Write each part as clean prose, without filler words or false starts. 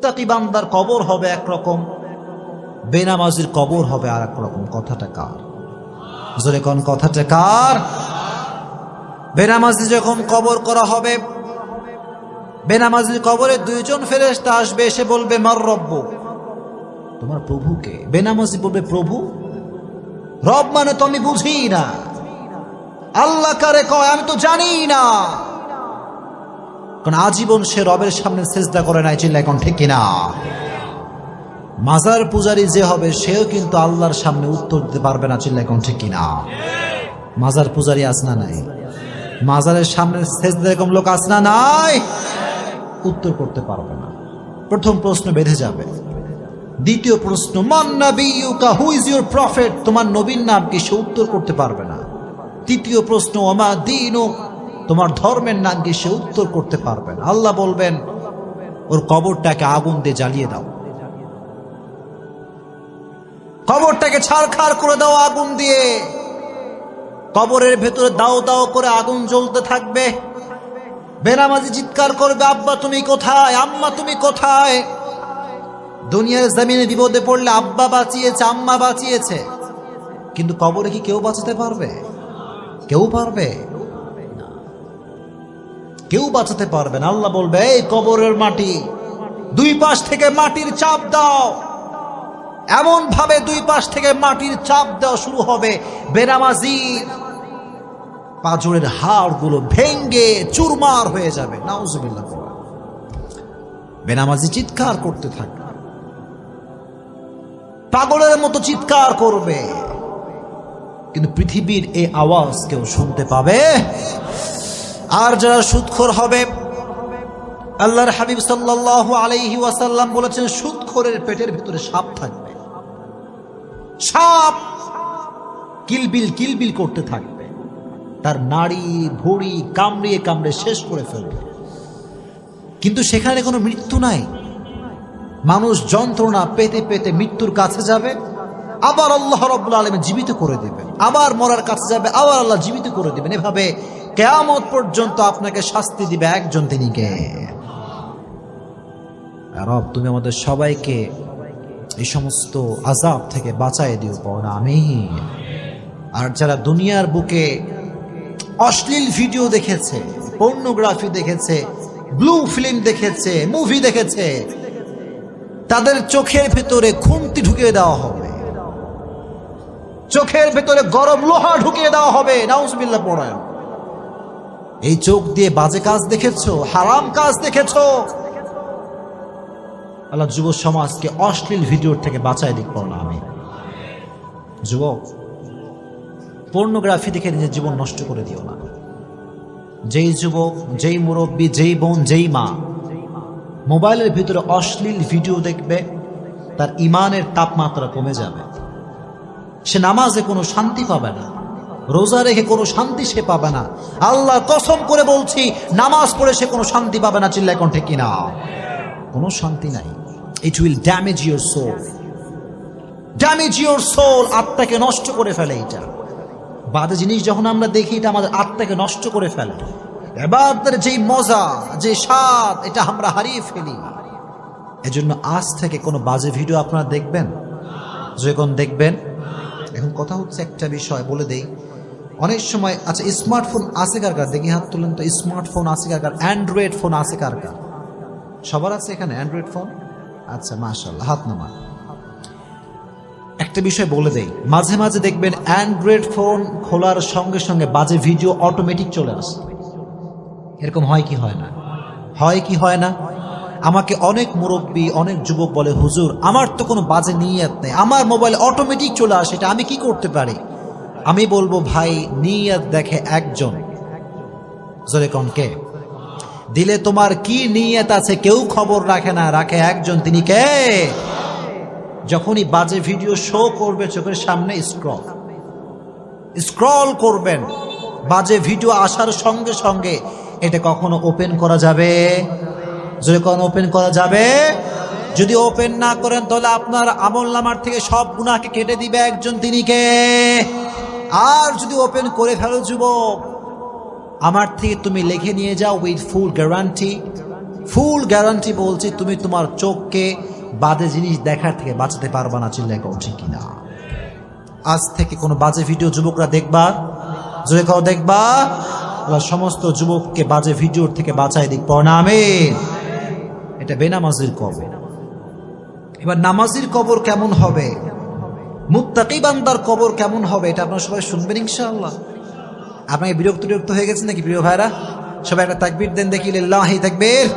মুত্তাকি বান্দার কবর হবে একরকম, বেনামাজির কবর হবে আর এক রকম। কথাটা কার? জোরে কোন কথাটা কার? বেনামাজি যখন কবর করা হবে, বেনামাজির কবরে দুইজন ফেরেশতা আসবে, এসে বলবে মার রব্বু, তোমার প্রভুকে। বেনামাজি বলবে প্রভু? রব মানে তো আমি বুঝি না, আল্লাহ কারে কয় আমি তো জানি না। কারণ আজীবন সে রবের সামনে সিজদা করে নাই, চিল্লা এখন ঠিক কিনা? মাজার পূজারী যে হবে সেও কিন্তু আল্লাহর সামনে উত্তর দিতে পারবে না, চিল্লা এখন ঠিক কিনা? মাজার পূজারী আছে না নাই? মাজারের সামনে সিজদা এরকম লোক আছে না নাই? উত্তর করতে পারবে না। প্রথম প্রশ্ন বেঁধে যাবে। দ্বিতীয় প্রশ্ন মান নাবিয়ুকা, হু ইজ ইউর প্রফেট, তোমার নবীর নাম কি? সে উত্তর করতে পারবে না। তৃতীয় প্রশ্ন ওমা দীনুক, তোমার ধর্মের নাম কি? সে উত্তর করতে পারবে না। আল্লাহ বলবেন ওর কবরটাকে আগুন দিয়ে জ্বালিয়ে দাও, কবরটাকে ছারখার করে দাও আগুন দিয়ে। কবরের ভেতরে দাও দাও করে আগুন জ্বলতে থাকবে। বেনামাজি চিৎকার করবে আব্বা তুমি কোথায়, আম্মা তুমি কোথায়? দুনিয়ার জমিনে বিপদে পড়লে আব্বা বাঁচিয়েছে, আম্মা বাঁচিয়েছে, কিন্তু কবরে কি কেউ বাঁচাতে পারবে? কেউ পারবে? কেউ বাঁচাতে পারবে না। আল্লাহ বলবে এই কবরের মাটি, দুই পাশ থেকে মাটির চাপ দাও। এমন ভাবে দুই পাশ থেকে মাটির চাপ দেওয়া শুরু হবে, বেনামাজির পাঁজরের হাড়গুলো ভেঙ্গে চুরমার হয়ে যাবে। নাউজুবিল্লাহ। বেনামাজি চিৎকার করতে থাকবে, পাগলের মতো চিৎকার করবে, কিন্তু পৃথিবীর এই আওয়াজ কেউ শুনতে পাবে? আর যারা সুদখোর হবে, আল্লাহর হাবিব সাল্লাল্লাহু আলাইহি ওয়াসাল্লাম বলেছেন সুদখোরের পেটের ভিতরে সাপ থাকবে। সাপ কিলবিল কিলবিল করতে থাকবে, তার নাড়ি ভুঁড়ি কামড়িয়ে কামড়ে শেষ করে ফেলবে, কিন্তু সেখানে কোনো মৃত্যু নাই। মানুষ যন্ত্রণা পেতে পেতে মৃত্যুর কাছে যাবে, আবার আল্লাহ রাব্বুল আলামিন জীবিত করে দিবেন, আবার মরার কাছে যাবে, আবার আল্লাহ জীবিত করে দিবেন। এভাবে কিয়ামত পর্যন্ত আপনাকে শাস্তি দিবে একজন, তিনি কে? রব তুমি আমাদের সবাইকে এই সমস্ত আযাব থেকে বাঁচায় দিও, পড়া আমিন। আর যারা দুনিয়ার বুকে অশ্লীল ভিডিও দেখেছে, পর্নোগ্রাফি দেখেছে, ব্লু ফিল্ম দেখেছে, মুভি দেখেছে, তাদের চোখের ভেতরে খুন্তি ঢুকিয়ে দেওয়া হবে, চোখের ভেতরে গরম লোহা ঢুকিয়ে দেওয়া হবে। নাউজুবিল্লাহ পড়ায়। এই চোখ দিয়ে বাজে কাজ দেখেছো, হারাম কাজ দেখেছো। আল্লাহ যুব সমাজকে অশ্লীল ভিডিওর থেকে বাঁচায় দিক, পড়া আমি। যুবক, পর্নোগ্রাফি দেখে নিজের জীবন নষ্ট করে দিও না। যেই যুবক, যেই মুরব্বী, যেই বোন, যেই মা মোবাইলের ভিতরে অশ্লীল ভিডিও দেখবে, তার ইমানের তাপমাত্রা কমে যাবে। সে নামাজে কোনো শান্তি পাবে না, রোজা রেখে কোনো শান্তি সে পাবে না। আল্লাহ কসম করে বলছি, নামাজ পড়ে সে কোনো শান্তি পাবে না। চিল্লায় কোন ঠিক কিনা? কোনো শান্তি নাই। It will damage your soul, damage your soul. আত্মাকে নষ্ট করে ফেলে এটা। বাজে জিনিস যখন আমরা দেখি, এটা আমাদের আত্মাকে নষ্ট করে ফেলে। ইবাদতের যেই মজা, যে স্বাদ, এটা আমরা হারিয়ে ফেলি। এজন্য আজ থেকে কোনো বাজে ভিডিও আপনারা দেখবেন, যখন দেখবেন। এখন কথা হচ্ছে একটা বিষয় বলে দেই, অনেক সময় আচ্ছা স্মার্টফোন আছে কার কার? দেখি হাত তুলেন তো। স্মার্টফোন আছে কার কার? অ্যান্ড্রয়েড ফোন আছে কার কার? সবার আছে এখানে অ্যান্ড্রয়েড ফোন? আচ্ছা মাশাআল্লাহ, হাত নামান। একটা বিষয় বলে দেই, মাঝে মাঝে দেখবেন অ্যান্ড্রয়েড ফোন খোলার সঙ্গে সঙ্গে বাজে ভিডিও অটোমেটিক চলে আসে। এরকম হয় কি হয় না? হয় কি হয় না? আমাকে অনেক মুরব্বী, অনেক যুবক বলে হুজুর আমার তো কোনো বাজে নিয়ত নেই, আমার মোবাইল অটোমেটিক চলে আসে, এটা আমি কি করতে পারি? আমি বলবো ভাই, নিয়ত দেখে একজন, জোরে কোন কে? দিলে তোমার কি নিয়ত আছে কেউ খবর রাখে না, রাখে একজন, তিনি কে? যখনই বাজে ভিডিও শো করবে চোখের সামনে, স্ক্রল করবেন, বাজে ভিডিও আসার সঙ্গে সঙ্গে এটা কখনো ওপেন করা যাবে? যদি কোনো ওপেন করা যাবে? যদি ওপেন না করেন তাহলে আপনার আমলনামার থেকে সব গুনাহকে কেটে দিবে একজন, তিনি কে? আর যদি ওপেন করে ফেলো যুবক, আমার থেকে তুমি লিখে নিয়ে যাও with full guarantee, full guarantee বলছি, তুমি তোমার চোখকে বাজে জিনিস দেখার থেকে বাঁচাতে পারবা না। চিল্লায় কও ঠিক কিনা? আজ থেকে কোনো বাজে ভিডিও যুবকরা দেখবা, জোরে কও দেখবা। আল্লাহ সমস্ত যুবককে বাজে ভিডিওর থেকে বাঁচাই দিক, পড় না আমিন। এটা বেনামাজির কবর। এবার নামাজির কবর কেমন হবে, মুত্তাকি বান্দার কবর কেমন হবে, এটা আপনারা সবাই শুনবেন ইনশাআল্লাহ। আপনাকে বিরক্ত হয়ে গেছেন নাকি প্রিয় ভাইরা? সবাই একটা তাকবীর দেন দেখি, লিল্লাহি তাকবীর।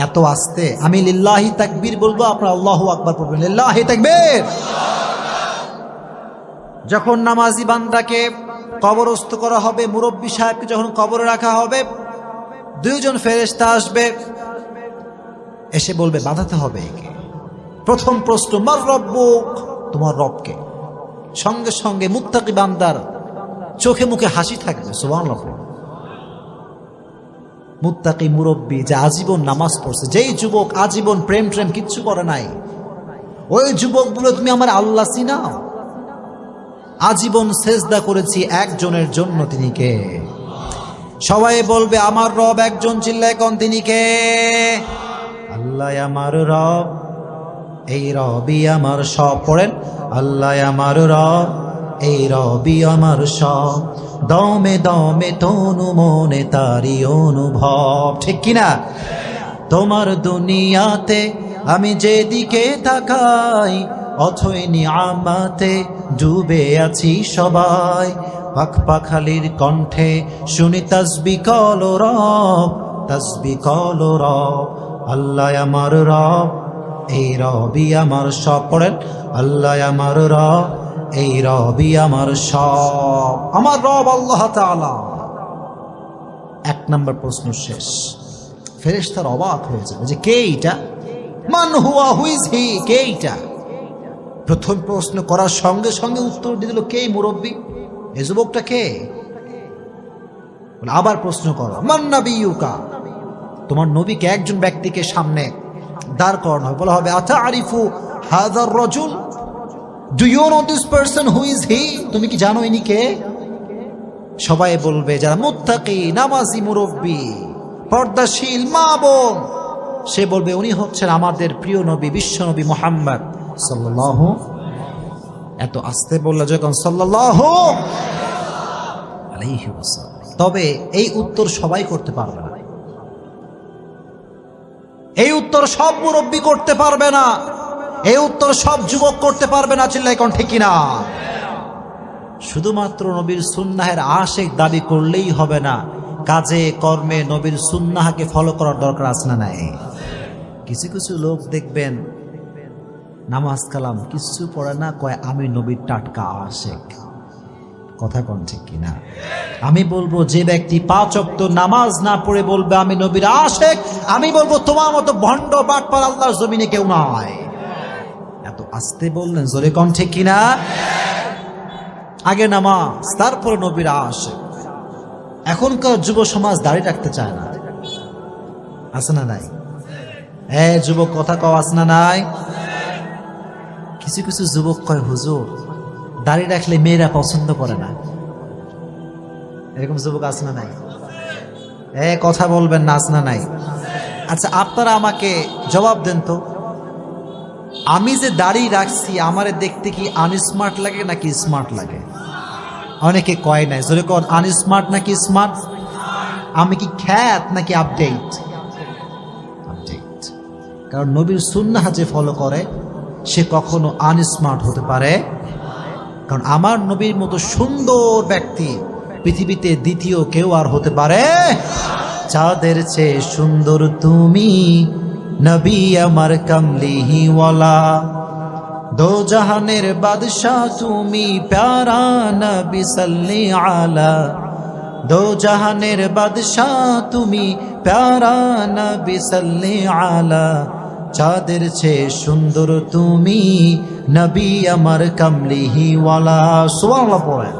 এত আস্তে আমি লিল্লাহি তাকবীর বলবো, আপনারা আল্লাহু আকবার পড়বেন, লিল্লাহি তাকবীর। যখন নামাজি বান্দাকে কবরস্থ করা হবে, মুরব্বী সাহেবকে যখন কবরে রাখা হবে, দুইজন ফেরেশতা আসবে, এসে বলবে বাঁধাতে হবে একে। প্রথম প্রশ্ন, মার রব্বুক, তোমার রবকে। সঙ্গে সঙ্গে মুত্তাকি বান্দার চোখে মুখে হাসি থাকবে, সুবহানাল্লাহ। মুত্তাকি মুরব্বী যে আজীবন নামাজ পড়ছে, যেই যুবক আজীবন প্রেম কিচ্ছু করে নাই, ওই যুবক বলে তুমি আমার আল্লাহ চিনাও? আজীবন সেজদা করেছি একজনের জন্য, তিনি কে? সবাই বলবে আমার রব একজন, চিল্লায় কোন তিনি কে? আল্লাহ আমার রব, এই রবি আমার সব। পড়েন, আল্লাহ আমার রব, এই রবি আমার সব, দমে দমে তনু মনে তারি অনুভব। ঠিক কিনা? তোমার দুনিয়াতে আমি যেদিকে তাকাই, অথই নিয়ামতে ডুবে আছি সবাই। পাখ পাখালির কণ্ঠে শুনি তাসবিহ কল রব, তাসবিহ কল রব। আল্লাহ আমার রব, এই রবি আমার সব। পড়েন, আল্লাহ আমার রব, এই রবি আমার সব। আমার রব আল্লাহ তাআলা। এক নম্বর প্রশ্ন শেষ। ফেরেশতারা অবাক হয়ে যাবে যে কে এটা, মান হুয়া, হু ইজ হি, কে এটা? প্রথম প্রশ্ন করার সঙ্গে সঙ্গে উত্তর দিয়ে দিল কে? মুরব্বী, এই যুবকটা কে? আবার প্রশ্ন করো, মান নাবিয়ুকা, তোমার নবীকে। একজন ব্যক্তিকে সামনে দাঁড় করানো হবে, বলা হবে আতারিফু হাযার রাজুল, do you know this person, who is he? তুমি কি জানো ইনি কে? সবাই বলবে, যারা মুত্তাকি, নামাজি, মুরব্বী, পর্দাশীল মা বোন, সে বলবে উনি হচ্ছেন আমাদের প্রিয় নবী, বিশ্ব নবী মুহাম্মদ সাল্লাল্লাহু। এত আস্তে বললে যখন সাল্লাল্লাহু আলাইহি ওয়াসাল্লাম। তবে এই উত্তর সবাই করতে পারবে না, এই উত্তর সব মুরব্বী করতে পারবে না, এই উত্তর সব যুবক করতে পারবে না। চিল্লাই কোন ঠিক কিনা? শুধুমাত্র নবীর সুন্নাহের আশিক দাবি করলেই হবে না, কাজে কর্মে নবীর সুন্নাহকে ফলো করার দরকার আছে না নাই? কিছু কিছু লোক দেখবেন নামাজ কালাম কিছু পড়ে না, কয় আমি নবীর টাটকা আশিক। কথা কোন ঠিক কিনা? আমি বলবো যে ব্যক্তি 5 ওয়াক্ত নামাজ না পড়ে বলবে আমি নবীর আশিক, আমি বলবো তোমার মতো ভণ্ড বাটপার আল্লাহর জমিনে কেউ নাই। এত আস্তে বললেন, জোরে কোন ঠিক কিনা? আগে নামাজ, তারপরে নবীর আশিক। এখনকার যুব সমাজ দাড়ি রাখতে চায় না, আছে না নাই? যুবক কথা কও, আছে না নাই? কিছু কিছু যুবক কয় হুজুর দাড়ি রাখলে মেয়েরা পছন্দ করে না, এরকম যুবক আছে না নাই? কথা বলবেন না, আছে না নাই? আচ্ছা আপনারা আমাকে জবাব দেন তো, আমি যে দাড়ি রাখছি আমারে দেখতে কি আনস্মার্ট লাগে নাকি স্মার্ট লাগে? অনেকে কয় নাই, জোরে কোন, আনস্মার্ট নাকি স্মার্ট? আমি কি খ্যাত নাকি আপডেট? আপডেট। কারণ নবীর সুন্নাহ যে ফলো করে সে কখনো আনস্মার্ট হতে পারে। কারণ আমার নবীর মতো সুন্দর ব্যক্তি পৃথিবীতে দ্বিতীয় কেউ আর হতে পারে? চাঁদের চেয়ে সুন্দর তুমি নবী আমার কামলিহি ওয়ালা, দো জাহানের বাদশাহ তুমি প্যারা নবী সাল্লি আলা, দো জাহানের বাদশাহ তুমি প্যারা নবী সাল্লি আলা, চাঁদের চেয়ে সুন্দর তুমি নবী আমার কামলিহি ওয়ালা। সুবহানাল্লাহ পড়েন।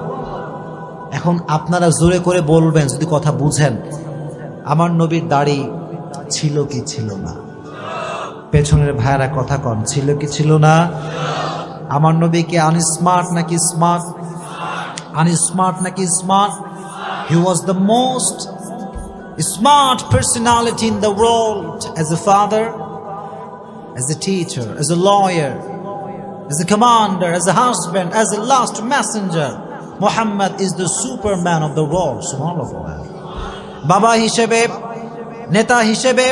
এখন আপনারা জোরে করে বলবেন যদি কথা বুঝেন, আমার নবীর দাড়ি ছিল কি ছিল না? পেছনের ভাইরা কথা কন, ছিল কি ছিল না? আমার নবী কি আনস্মার্ট নাকি স্মার্ট? আনস্মার্ট নাকি smart? He was the most smart personality in the world, as a father, as a teacher, as a lawyer, as a commander, as a husband, as a last messenger. Muhammad is the superman of the world. Subhanallah. বাবা হিসেবে, নেতা হিসেবে,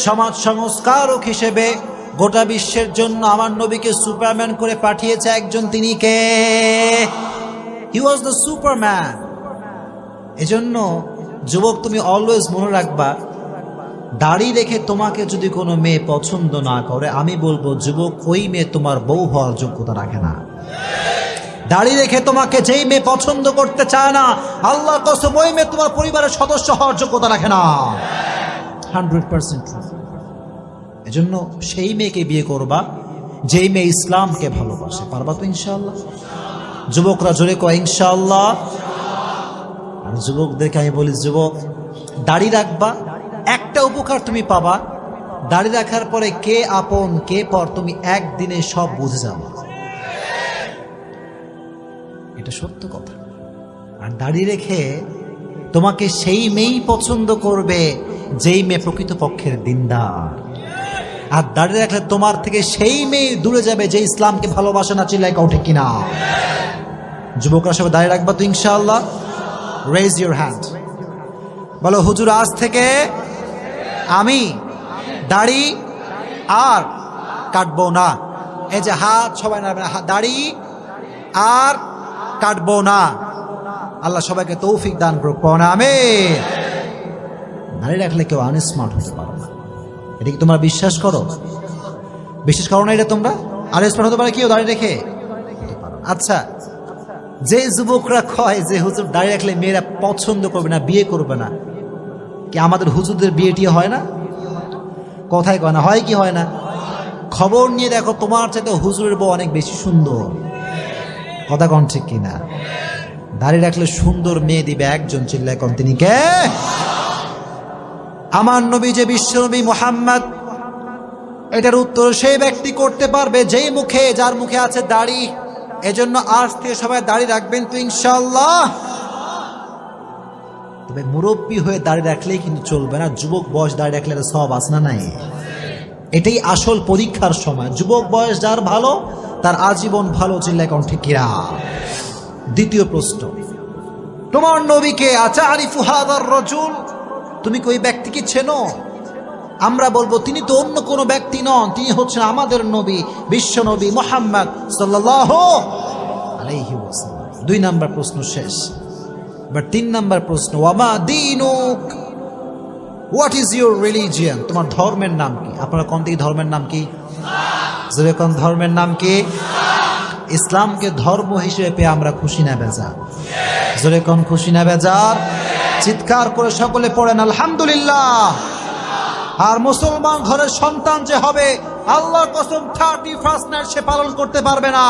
সমাজ সংস্কারক হিসেবে গোটা বিশ্বের জন্য আমার নবীকে সুপারম্যান করে পাঠিয়েছে একজন, তিনি কে? হি ওয়াজ দ্য সুপারম্যান। এজন্য যুবক, তুমি অলওয়েজ মনে রাখবা, দাড়ি রেখে তোমাকে যদি কোনো মেয়ে পছন্দ না করে, আমি বলবো যুবক, ওই মেয়ে তোমার বউ হওয়ার যোগ্যতা রাখে না। দাড়ি রেখে তোমাকে যেই মেয়ে পছন্দ করতে চায় না, আল্লাহর কসম ওই মেয়ে তোমার পরিবারের সদস্য হওয়ার যোগ্যতা রাখে না। 100%। এজন্য সেই মেয়েকে বিয়ে করবা যেই মেয়ে ইসলামকে ভালোবাসে। পারবা তো ইনশাআল্লাহ? যুবকরা জোরে কয় ইনশাআল্লাহ। আর যুবকদেরকে আমি বলি, যুবক, দাড়ি রাখবা, একটা উপকার তুমি পাবা, দাড়ি রাখার পরে কে আপন কে পর তুমি একদিনে সব বুঝে যাবে। এটা সত্য কথা। আর দাড়ি রেখে তোমাকে সেই মেয়েই পছন্দ করবে যেই মেয়ে প্রকৃতপক্ষের দিনদার। আর দাড়ি রাখলে তোমার থেকে সেই মেয়ে দূরে যাবে যে ইসলামকে ভালোবাসে না। চিল্লাই কাউ ঠিক কিনা? যুবকরা সবাই দাড়ি রাখবা তো ইনশাআল্লাহ? রেজ ইউর হ্যান্ড, বলো হুজুর আজ থেকে আমি দাড়ি আর কাটবো না। এই যে হাত সবাই নাড়বেন, দাড়ি আর কাটবো না। আল্লাহ সবাইকে তৌফিক দান করুক, পড়া আমিন। দাড়ি রাখলে কেউ আনস্মার্ট হতে পারে না, এটা কি তোমরা বিশ্বাস করো? বিশ্বাস করো না এটা তোমরা? আনস্মার্ট হতে পারে কেউ দাড়ি রেখে? আচ্ছা, যে যুবকরা কয় যে হুজুর দাড়ি রাখলে মেয়েরা পছন্দ করবে না, বিয়ে করবে না, কি আমাদের হুজুরদের বিয়েটি হয় না? কথায় কয় না, হয় কি হয় না? খবর নিয়ে দেখো, তোমার চাইতে হুজুরের বউ অনেক বেশি সুন্দর। কথা কন ঠিক কিনা? দাড়ি রাখলে সুন্দর মেয়ে দিবে একজন, চিল্লায় কন, তিনি কে? আমার নবী যে বিশ্ব নবী মুহাম্মদ। এটার উত্তর সেই ব্যক্তি করতে পারবে যেই মুখে, যার মুখে আছে দাড়ি। এজন্য আজ থেকে সবাই দাড়ি রাখবেন তো ইনশাআল্লাহ। তবে মুরব্বী হয়ে দাড়ি রাখলেই কিন্তু চলবে না, যুবক বয়স দাড়ি রাখলে সব আছে না নাই? এটাই আসল পরীক্ষার সময়। যুবক বয়স যার ভালো, তার আজীবন ভালো। চিল্লায় কোন ঠিক কিনা? দ্বিতীয় প্রশ্ন, তোমার নবীকে আতারিফু হাযার রাজুল, তুমি কি ওই ব্যক্তিকে চেনো? আমরা বলবো তিনি তো অন্য কোনো ব্যক্তি নন, তিনি হচ্ছেন আমাদের নবী, বিশ্ব নবী মুহাম্মদ সাল্লাল্লাহু আলাইহি ওয়াসাল্লাম। 2 নাম্বার প্রশ্ন শেষ। বাট 3 নাম্বার প্রশ্ন, ওয়ামা দীনুক, হোয়াট ইজ ইউর রিলিজিয়ন? তোমার ধর্মের নাম কি? আপনারা কোন দিকে ধর্মের নাম কি? জোরে কোন ধর্মের নাম কি? ইসলামকে ধর্ম হিসেবে পেয়ে আমরা খুশি না বেজার? জোরে কোন খুশি না বেজার? চিৎকার করে সকলে পড়েন আলহামদুলিল্লাহ। আর মুসলমান ঘরের সন্তান যে হবে, আল্লাহর কসম 31st নাইট সে পালন করতে পারবে না।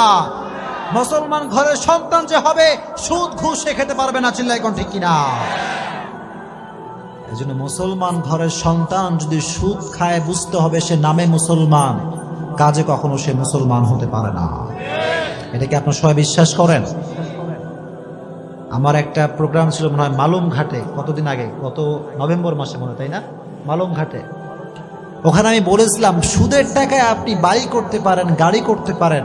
মুসলমান ঘরের সন্তান যে হবে, সুদ ঘুষ সে খেতে পারবে না। চিল্লাই কোন ঠিক কিনা? এই জন্য মুসলমান ঘরের সন্তান যদি সুদ খায়, বুঝতে হবে সে নামে মুসলমান, কাজে কখনো সে মুসলমান হতে পারে না। এটা কি আপনার সবাই বিশ্বাস করেন? আমার একটা প্রোগ্রাম ছিল মনে হয় মালুম ঘাটে, কতদিন আগে, গত নভেম্বর মাসে মনে, তাই না? মালুম ঘাটে। ওখানে আমি বলেছিলাম, সুদের টাকায় আপনি বাড়ি করতে পারেন, গাড়ি করতে পারেন,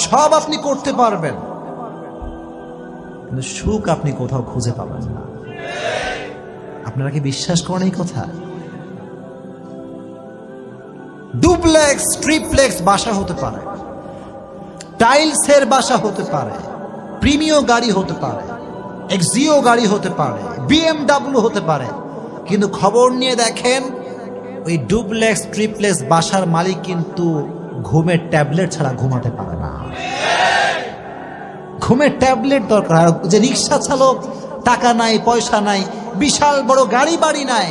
সব আপনি করতে পারবেন, কিন্তু সুখ আপনি কোথাও খুঁজে পাবেন না। আপনারা কি বিশ্বাস করেন এই কথা? ডুপ্লেক্স, ট্রিপ্লেক্স বাসা হতে পারে, টাইলসের বাসা হতে পারে, প্রিমিয়াম গাড়ি হতে পারে, এক্সিও গাড়ি হতে পারে, BMW হতে পারে, কিন্তু খবর নিয়ে দেখেন ওই ডুপ্লেক্স ট্রিপ্লেক্স বাসার মালিক কিন্তু ঘুমের ট্যাবলেট ছাড়া ঘুমাতে পারে না। ঘুমের ট্যাবলেট দরকার। যে রিক্সা চালক, টাকা নাই, পয়সা নাই, বিশাল বড় গাড়ি বাড়ি নাই,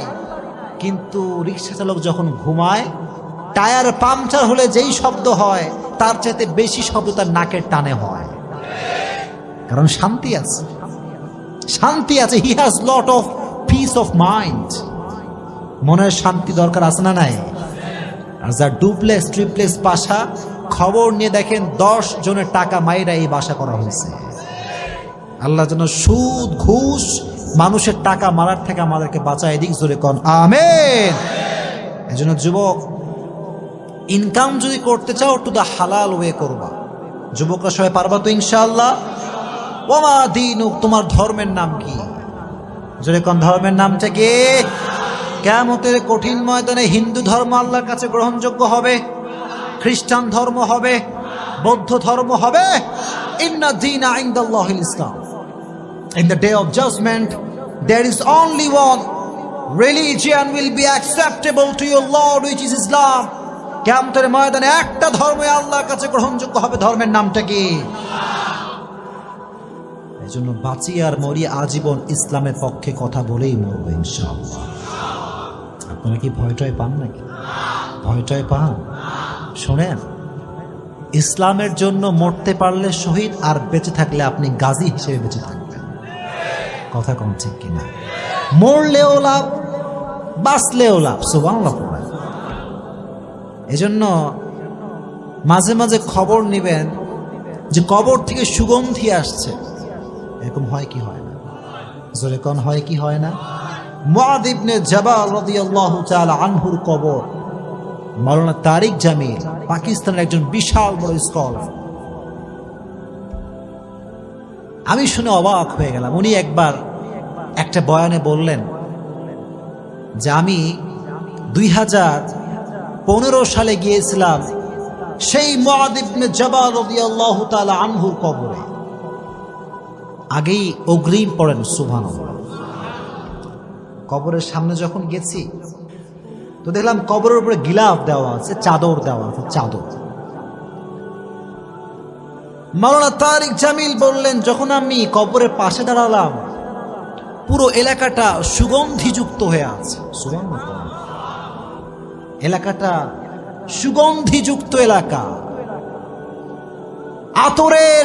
কিন্তু রিক্সা চালক যখন ঘুমায়, টায়ার পাংচার হলে যেই শব্দ হয় তার চাইতে বেশি শব্দ তার নাকের টানে হয়, কারণ শান্তি আছে, শান্তি আছে। He has lot of piece of mind. মনের শান্তি দরকার আছে না নাই? আর যার ডুপ্লেক্স ট্রিপ্লেক্স বাসা, খবর নিয়ে দেখেন 10 জনের টাকা মাইরা এই বাসা করা হয়েছে। আল্লাহ যেন সুদ ঘুষ মানুষের টাকা মারার থেকে আমাদেরকে বাঁচায় দিক, জোরে কোন আমিন। এজন্য যুবক, ইনকাম যদি করতে চাও টু দা হালাল ওয়ে করবা। যুবকরা সবাই পারবা তো ইনশাআল্লাহ? ওমা দীনুক, তোমার ধর্মের নাম কি? জোরে কোন ধর্মের নামটা কি? কিয়ামতের কঠিন ময়দানে হিন্দু ধর্ম আল্লাহর কাছে গ্রহণযোগ্য হবে, খ্রিস্টান ধর্ম হবে, বৌদ্ধ ধর্ম হবে। ইন্না দীনা ইনদাল্লাহিল ইসলাম। In the day of judgment, there is only one religion will be acceptable to your Lord, which is Islam. কিয়ামতের ময়দানে একটা ধর্মই আল্লাহর কাছে গ্রহণযোগ্য হবে, ধর্মের নামটা কি? এজন্য বাঁচি আর মরি আজীবন ইসলামের পক্ষে কথা বলেই মরবো ইনশাআল্লাহ। আপনারা কি ভয়টয় পান নাকি? ভয়টয় পান? শোনেন, ইসলামের জন্য মরতে পারলে শহীদ, আর বেঁচে থাকলে আপনি গাজী হিসেবে বেঁচে থাকবেন। কথা কম ঠিক কিনা? মরলেও লাভ, বাঁচলেও লাভ। সুবহানাল্লাহ। এজন্য মাঝে মাঝে খবর নিবেন যে কবর থেকে সুগন্ধি আসছে, এরকম হয় কি হয় না? জোরে কোন হয় কি হয় না? মুআয ইবনে জাবাল রাদিয়াল্লাহু তাআলা আনহুর কবর। মাওলানা তারিক জামিল পাকিস্তানের একজন বিশাল বড় স্কলার। আমি শুনে অবাক হয়ে গেলাম। উনি একবার একটা বয়ানে বললেন যে আমি 2015 সালে গিয়েছিলাম সেই মুআয ইবনে জাবাল রাদিয়াল্লাহু তাআলা আনহুর কবরে। আগেই অগ্রিম পড়েন সুবহানাল্লাহ। কবরের সামনে যখন গেছি তো দেখলাম কবরের উপরে গিলাফ দেওয়া আছে, চাদর দেওয়া আছে, চাদর। মাওলানা তারিক জামিল বললেন, যখন আমি কবরের পাশে দাঁড়ালাম পুরো এলাকাটা সুগন্ধিযুক্ত হয়ে আছে। সুবহানাল্লাহ। এলাকাটা সুগন্ধিযুক্ত এলাকা, আতরের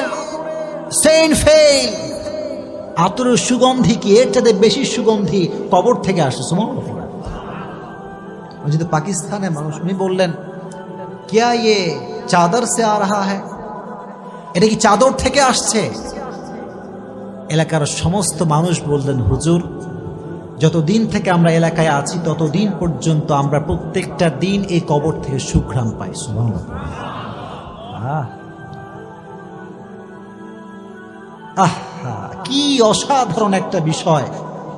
সেন্ট ফেল, আতরের সুগন্ধি কি এর চাইতে বেশি সুগন্ধি কবর থেকে আসে। সুবহানাল্লাহ। যেহেতু পাকিস্তানের মানুষ, উনি বললেন, क्या ये চাদর সে আ রহা হ্যায়? এটা কি চাদর থেকে আসছে? এলাকার সমস্ত মানুষ বললেন, হুজুর, যতদিন থেকে আমরা এলাকায় আছি ততদিন পর্যন্ত আমরা প্রত্যেকটা দিন এই কবর থেকে সুঘ্রাণ পাই। সুবহানাল্লাহ। কি অসাধারণ একটা বিষয়।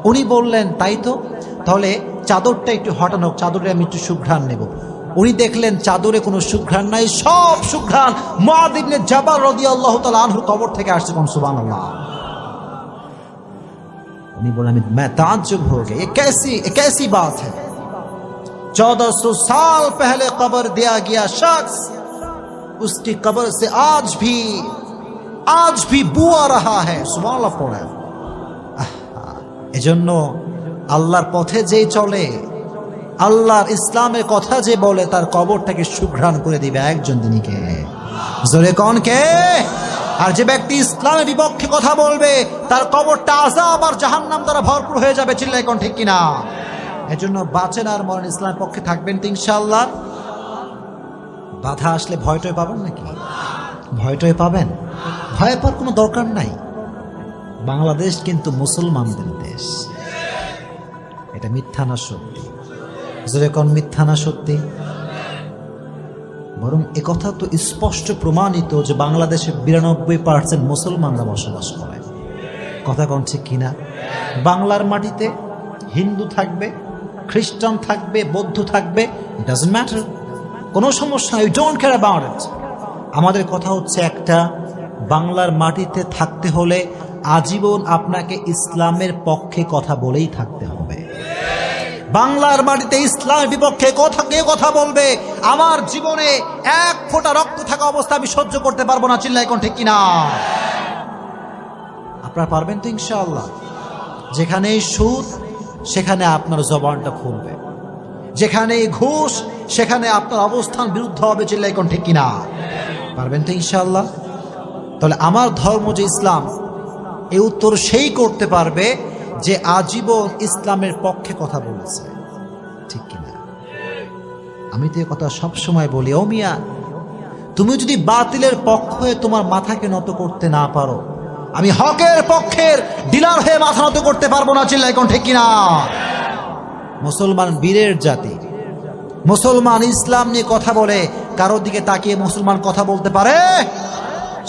উনি বললেন, তাই তো, তাহলে চাদরটা একটু হটানো, চাদরে আমি একটু সুঘ্রাণ নেব। উনি দেখলেন চাদরে কোনো সুঘ্রাণ নাই, সব সুঘ্রাণ মুআয ইবনে জাবাল রাদিয়াল্লাহু তাআলা আনহুর কবর থেকে আসছে। কোন সুবহানাল্লাহ। उन्हीं बोला मैं ताज्जुब हो गया, ये कैसी बात है? 1400 साल पहले कब्र दिया गया शख्स, उसकी कब्र से आज भी बू आ रहा है। सुबहानाल्लाह पड़ा। এজন্য আল্লাহর পথে যে চলে, আল্লাহর ইসলামের কথা যে বলে, তার কবরটাকে সুঘ্রাণ করে দিবে একজন, তিনি কে? জোরে কোন কে? আর যে ব্যক্তি ইসলামের বিপক্ষে কথা বলবে তার কবরটা আযাব আর জাহান্নাম দ্বারা ভরপুর হয়ে যাবে। চিল্লায় কোন ঠিক কিনা? এজন্য বাঁচেন আর মরেন ইসলামের পক্ষে থাকবেন তো ইনশাআল্লাহ। বাধা আসলে ভয়টয় পাবেন নাকি? ভয়টয় পাবেন? ভয় পাওয়ার কোনো দরকার নাই। বাংলাদেশ কিন্তু মুসলমানদের দেশ। এটা মিথ্যা না সত্যি? জোরে কোন মিথ্যা না সত্যি? বরং একথা তো স্পষ্ট প্রমাণিত যে বাংলাদেশে 92% মুসলমানরা বসবাস করে। কথা কোন ঠিক কিনা? বাংলার মাটিতে হিন্দু থাকবে, খ্রিস্টান থাকবে, বৌদ্ধ থাকবে, ডাজন্ট ম্যাটার, কোনো সমস্যা নাই, we don't care about it. আমাদের কথা হচ্ছে একটা, বাংলার মাটিতে থাকতে হলে আজীবন আপনাকে ইসলামের পক্ষে কথা বলেই থাকতে হবে। বাংলার মাটিতে ইসলামের বিপক্ষে কেউ কথা বলবে, আমার জীবনে এক ফোঁটা রক্ত থাকা অবস্থা আমি সহ্য করতে পারবো না। চিল্লায় কোন ঠিক কিনা? আপনারা পারবেন তো ইনশাআল্লাহ? যেখানে সুদ সেখানে আপনার জবানটা খুলবে, যেখানে ঘুষ সেখানে আপনার অবস্থান বিরুদ্ধ হবে। চিল্লায় কোন ঠিক কিনা? পারবেন তো ইনশাআল্লাহ? তাহলে আমার ধর্ম যে ইসলাম, এই উত্তর সেই করতে পারবে যে আজীবন ইসলামের পক্ষে কথা বলেছে। ঠিক কিনা? আমি তো এই কথা সবসময় বলি, ও মিয়া, তুমি যদি বাতিলের পক্ষ হয়ে তোমার মাথাকে নত করতে না পারো, আমি হকের পক্ষের ডিলার হয়ে মাথা নত করতে পারবো না। চিল্লাই কোন ঠিক কিনা? মুসলমান বীরের জাতি। মুসলমান ইসলাম নিয়ে কথা বলে, কারোর দিকে তাকিয়ে মুসলমান কথা বলতে পারে?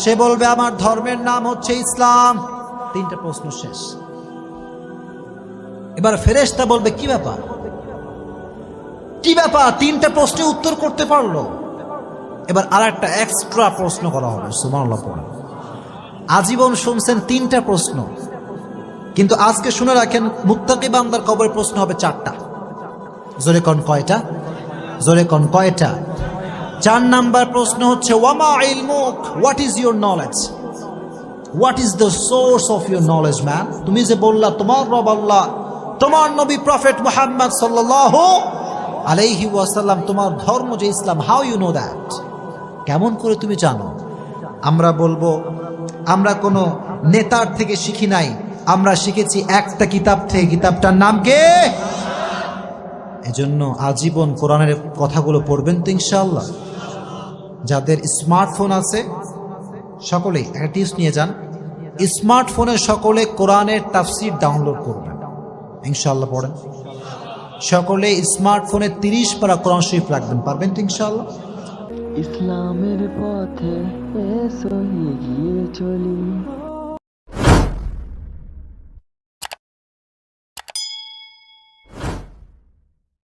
সে বলবে আমার ধর্মের নাম হচ্ছে ইসলাম। তিনটা প্রশ্ন শেষ। এবার ফেরেশতা বলবে কি ব্যাপার, কি ব্যাপার, তিনটা প্রশ্নের উত্তর করতে পারলো। এবার আর একটা এক্সট্রা প্রশ্ন করা হবে। সুবহানাল্লাহ পড়ে। আজীবন শুনছেন তিনটা প্রশ্ন, কিন্তু আজকে শুনে রাখেন মুত্তাকি বান্দার কবরে প্রশ্ন হবে চারটা। জোরে কোন কয়টা? জোরে কোন কয়টা? 4 নাম্বার প্রশ্ন হচ্ছে ওয়ামা ইলমুক, what is your knowledge, what is the source of your knowledge man. তুমি যে বললা তোমার রব আল্লাহ, তোমার নবী প্রফেট মুহাম্মদ সাল্লাল্লাহু আলাইহি ওয়াসাল্লাম, তোমার ধর্ম যে ইসলাম, হাউ ইউ নো দ্যাট, কেমন করে তুমি জানো? আমরা বলবো আমরা কোনো নেতার থেকে শিখি নাই, আমরা শিখেছি একটা কিতাব থেকে। কিতাবটার নাম কি? এজন্য আজীবন কোরআনের কথাগুলো পড়বেন তো ইনশাআল্লাহ। যাদের স্মার্টফোন আছে সকলেই একটা টিপস নিয়ে যান, স্মার্টফোনে সকলে কোরআনের তাফসীর ডাউনলোড করবেন, ইনশাআল্লাহ পড়েন। সকলে স্মার্টফোনে 30 পারা কোরআন শরীফ রাখবেন, পারবেন তো ইনশাআল্লাহ? ইসলামের পথে এসো এগিয়ে চলি।